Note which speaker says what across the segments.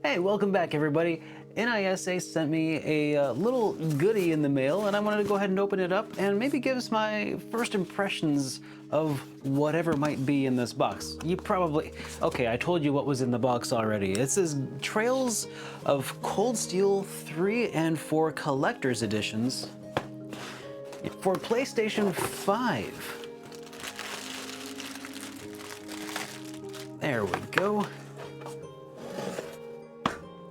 Speaker 1: Hey, welcome back everybody. NISA sent me a little goodie in the mail and I wanted to go ahead and open it up and maybe give us my first impressions of whatever might be in this box. You probably, okay, I told you what was in the box already. It says Trails of Cold Steel 3 and 4 Collector's Editions for PlayStation 5. There we go.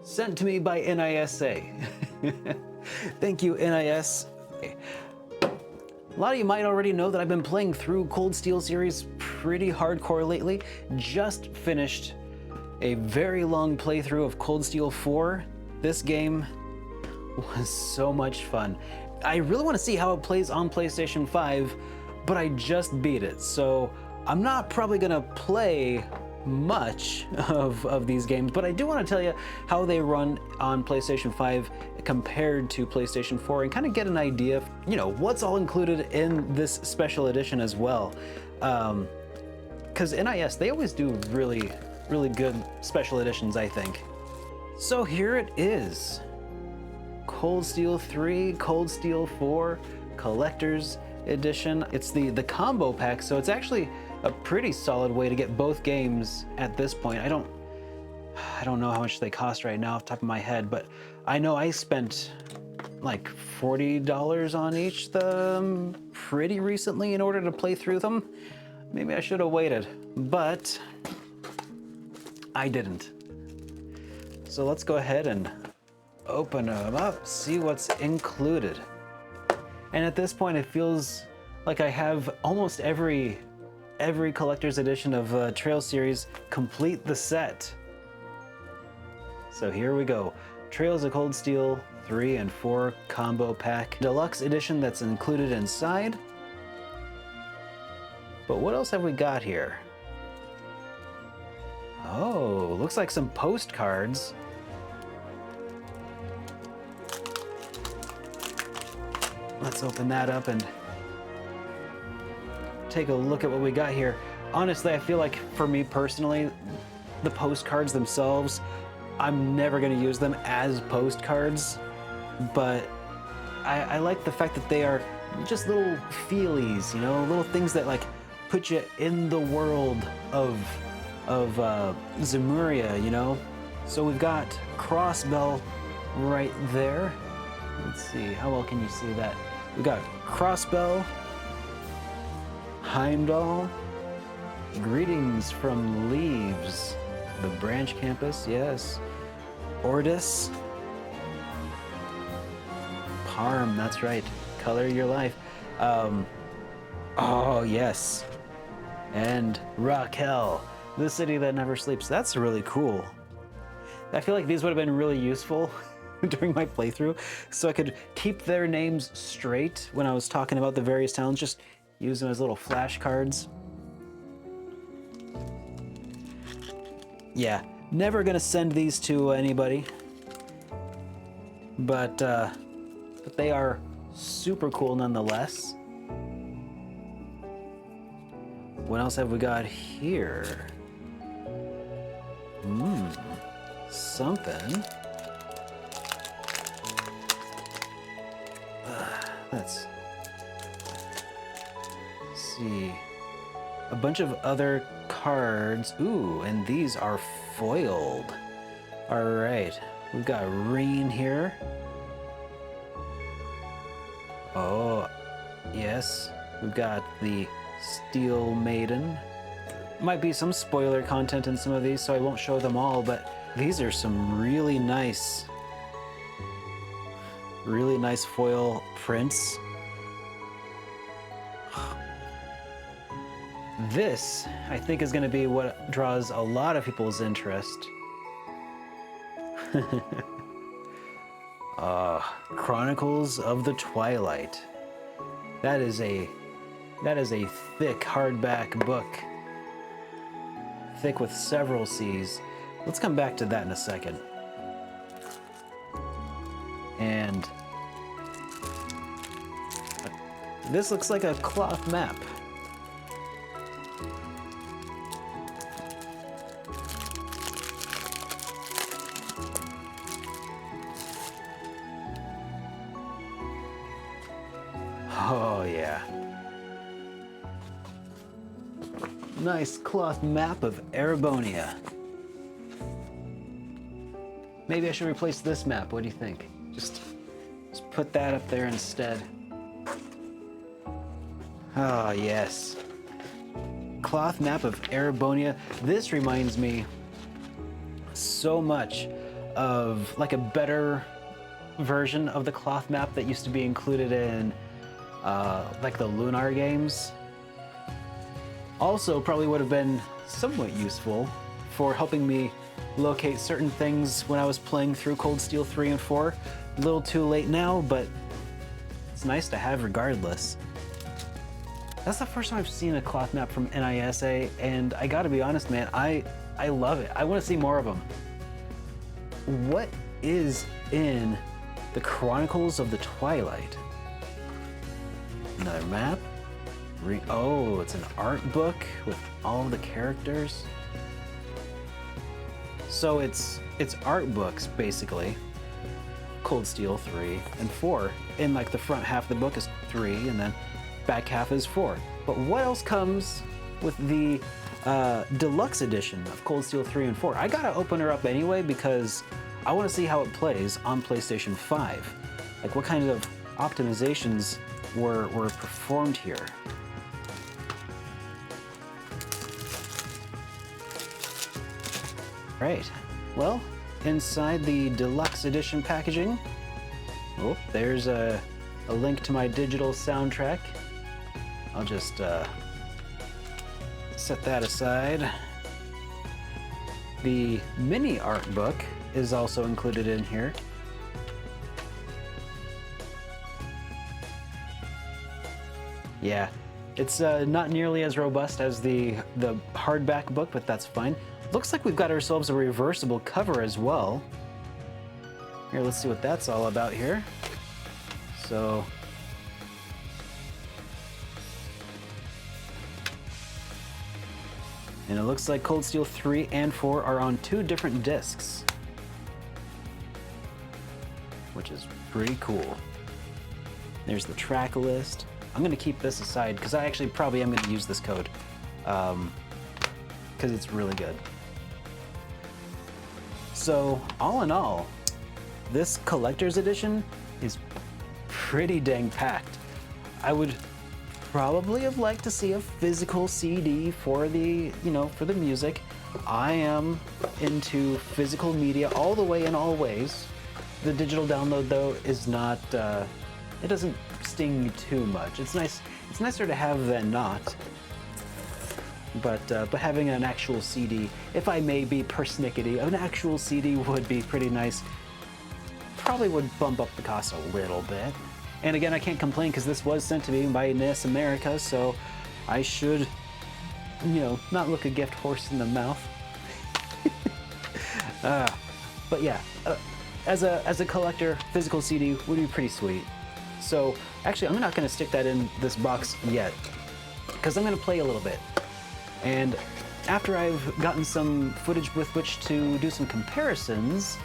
Speaker 1: Sent to me by NISA. Thank you, NIS. A lot of you might already know that I've been playing through Cold Steel series pretty hardcore lately. Just finished a very long playthrough of Cold Steel 4. This game was so much fun. I really want to see how it plays on PlayStation 5, but I just beat it, so I'm not probably gonna play much of these games, but I do want to tell you how they run on PlayStation 5 compared to PlayStation 4 and kind of get an idea of, you know, what's all included in this special edition as well. Because NIS, they always do really good special editions, I think. So here it is. Cold Steel 3, Cold Steel 4, Collector's Edition. It's the combo pack, so it's actually a pretty solid way to get both games at this point. I don't know how much they cost right now off the top of my head, but I know I spent like $40 on each pretty recently in order to play through them. Maybe I should have waited, but I didn't. So let's go ahead and open them up, see what's included. And at this point, it feels like I have almost every collector's edition of Trail series complete the set. So here we go. Trails of Cold Steel 3 and 4 combo pack. Deluxe edition that's included inside. But what else have we got here? Oh, looks like some postcards. Let's open that up and take a look at what we got here. Honestly, I feel like for me personally, the postcards themselves, I'm never gonna use them as postcards, but I like the fact that they are just little feelies, you know, little things that like put you in the world of Zemuria, you know? So we've got Crossbell right there. Let's see, how well can you see that? We've got Crossbell, Heimdall, Greetings from Leaves, the branch campus, yes. Ordis, Parm, that's right, Color Your Life. Oh yes, and Raquel, the city that never sleeps. That's really cool. I feel like these would have been really useful during my playthrough, so I could keep their names straight when I was talking about the various towns, just use them as little flashcards. Yeah, never gonna send these to anybody, but they are super cool nonetheless. What else have we got here? Something. Let's see. A bunch of other cards. Ooh, and these are foiled. All right, we've got Rain here. Oh, yes. We've got the Steel Maiden. Might be some spoiler content in some of these, so I won't show them all, but these are some really nice foil prints. This, I think, is going to be what draws a lot of people's interest. Chronicles of the Twilight. That is a thick hardback book. Thick with several C's. Let's come back to that in a second. And this looks like a cloth map. Oh yeah. Nice cloth map of Erebonia. Maybe I should replace this map. What do you think? Just put that up there instead. Ah, yes. Cloth map of Erebonia. This reminds me so much of like a better version of the cloth map that used to be included in like the Lunar games. Also probably would have been somewhat useful for helping me locate certain things when I was playing through Cold Steel 3 and 4. A little too late now, but it's nice to have regardless. That's the first time I've seen a cloth map from NISA, and I gotta be honest, man, I love it. I want to see more of them. What is in the Chronicles of the Twilight? Another map? Oh, it's an art book with all of the characters. So it's art books, basically. Cold Steel 3 and 4. In like the front half of the book is 3, and then back half is 4. But what else comes with the deluxe edition of Cold Steel 3 and 4? I gotta open her up anyway because I want to see how it plays on PlayStation 5. Like what kind of optimizations were performed here. Right. Well, inside the deluxe edition packaging, oh, there's a link to my digital soundtrack. I'll just set that aside. The mini art book is also included in here. Yeah, it's not nearly as robust as the hardback book, but that's fine. Looks like we've got ourselves a reversible cover as well. Here, let's see what that's all about here. So, and it looks like Cold Steel 3 and 4 are on 2 different discs, which is pretty cool. There's the track list. I'm gonna keep this aside because I actually probably am gonna use this code because it's really good. So all in all, this collector's edition is pretty dang packed. I would probably have liked to see a physical CD for the, for the music. I am into physical media all the way in all ways. The digital download though is not, it doesn't sting me too much. It's nice. It's nicer to have than not. But having an actual CD, if I may be persnickety, an actual CD would be pretty nice. Probably would bump up the cost a little bit. And again, I can't complain because this was sent to me by NISA America, so I should, not look a gift horse in the mouth. But yeah, as a collector, physical CD would be pretty sweet. So actually, I'm not going to stick that in this box yet because I'm going to play a little bit. And after I've gotten some footage with which to do some comparisons,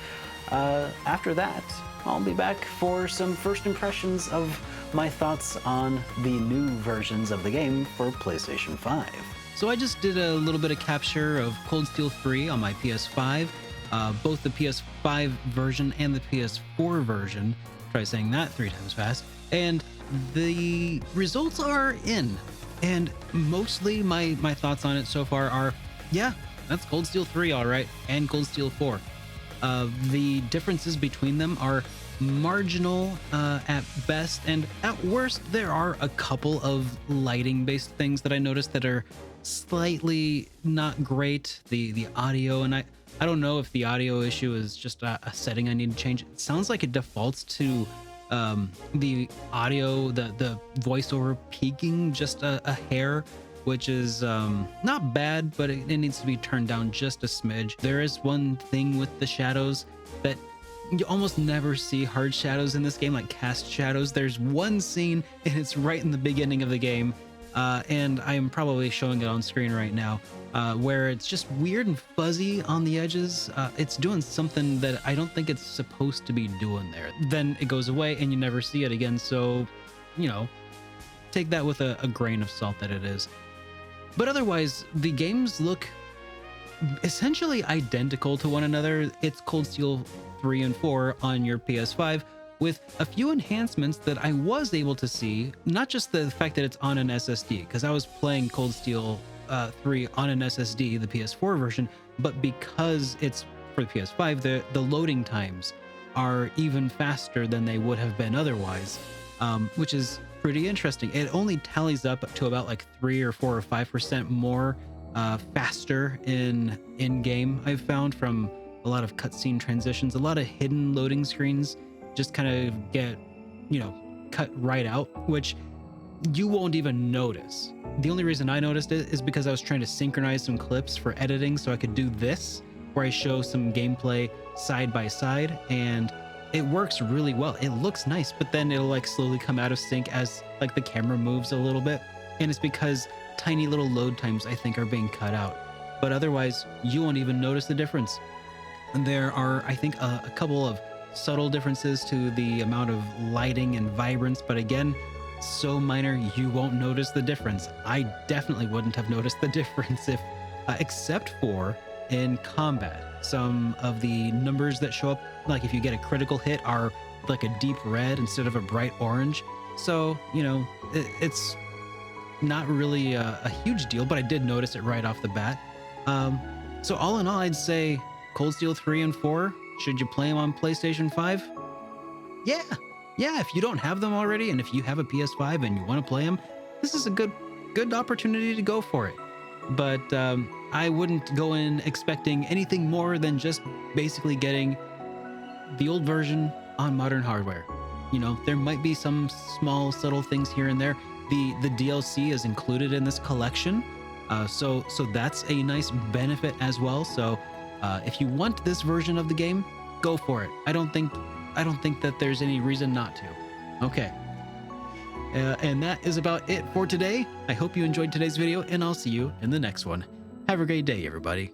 Speaker 1: after that, I'll be back for some first impressions of my thoughts on the new versions of the game for PlayStation 5. So I just did a little bit of capture of Cold Steel 3 on my PS5, both the PS5 version and the PS4 version. Try saying that 3 times fast. And the results are in. And mostly my thoughts on it so far are, yeah, that's Cold Steel 3 all right, and Cold Steel 4. The differences between them are marginal at best, and at worst, there are a couple of lighting-based things that I noticed that are slightly not great. The audio, and I don't know if the audio issue is just a setting I need to change. It sounds like it defaults to the audio, the voiceover peaking just a hair, which is not bad, but it needs to be turned down just a smidge. There is one thing with the shadows that you almost never see hard shadows in this game, like cast shadows. There's one scene, and it's right in the beginning of the game, and I am probably showing it on screen right now, where it's just weird and fuzzy on the edges. It's doing something that I don't think it's supposed to be doing there. Then it goes away and you never see it again. So, take that with a grain of salt that it is. But otherwise, the games look essentially identical to one another. It's Cold Steel 3 and 4 on your PS5 with a few enhancements that I was able to see, not just the fact that it's on an SSD, because I was playing Cold Steel 3 on an SSD, the PS4 version, but because it's for the PS5, the loading times are even faster than they would have been otherwise, which is pretty interesting. It only tallies up to about like 3 or 4 or 5% more faster in game, I've found, from a lot of cutscene transitions. A lot of hidden loading screens just kind of get, cut right out, which you won't even notice. The only reason I noticed it is because I was trying to synchronize some clips for editing so I could do this, where I show some gameplay side by side, and it works really well. It looks nice, but then it'll like slowly come out of sync as like the camera moves a little bit, and it's because tiny little load times, I think, are being cut out. But otherwise, you won't even notice the difference. And there are, I think, a couple of subtle differences to the amount of lighting and vibrance, but again, so minor you won't notice the difference. I definitely wouldn't have noticed the difference if, except for in combat. Some of the numbers that show up, like if you get a critical hit, are like a deep red instead of a bright orange. So, it's not really a huge deal, but I did notice it right off the bat. So all in all, I'd say Cold Steel 3 and 4, should you play them on PlayStation 5? Yeah, if you don't have them already, and if you have a PS5 and you want to play them, this is a good opportunity to go for it. But I wouldn't go in expecting anything more than just basically getting the old version on modern hardware. There might be some small subtle things here and there. The DLC is included in this collection, so that's a nice benefit as well. So if you want this version of the game, go for it. I don't think that there's any reason not to. Okay. And that is about it for today. I hope you enjoyed today's video, and I'll see you in the next one. Have a great day, everybody.